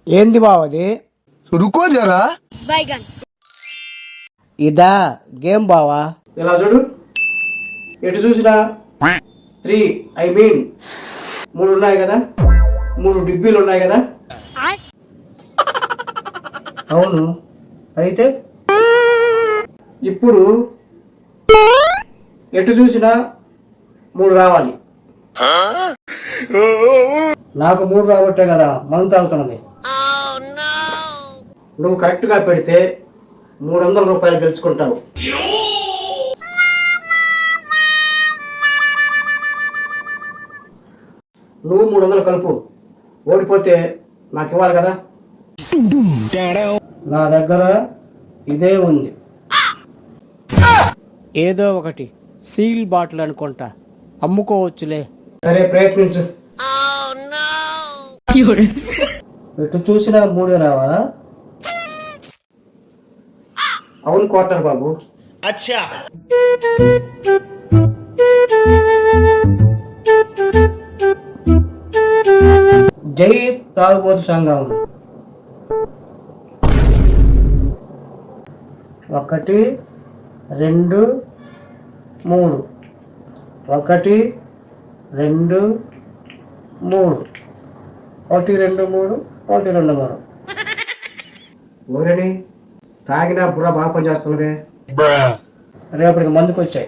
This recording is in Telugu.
ఏంది బావది? రుకో జరా. ఇదా గేమ్ బావా? ఇలా చూడు, ఎటు చూసినా 3 3 ఉన్నాయి కదా, 3 డిబ్బీలు ఉన్నాయి కదా. అవును, అయితే ఇప్పుడు ఎటు చూసినా 3 రావాలి. నాకు 3 రాబట్టే కదా మందు తాగుతున్నది. నువ్వు కరెక్ట్గా పెడితే 300 రూపాయలు గెలుచుకుంటావు. నువ్వు 300 కలుపు, ఓడిపోతే నాకు ఇవ్వాలి కదా. నా దగ్గర ఇదే ఉంది. ఏదో ఒకటి సీల్ బాటిల్ అనుకుంటా, అమ్ముకోవచ్చులే. సరే, ప్రయత్నించు. ఎటు చూసినా 3 రావాలా? అవును క్వార్టర్ బాబు. జై తాగుబోతు సంఘం. 1 2 3, 1 2 3, 1 2 3, 1 2 3. ఊరని తాగినా బుర్ర బాగా పనిచేస్తున్నదే. రేపటికి మందుకు వచ్చాయి.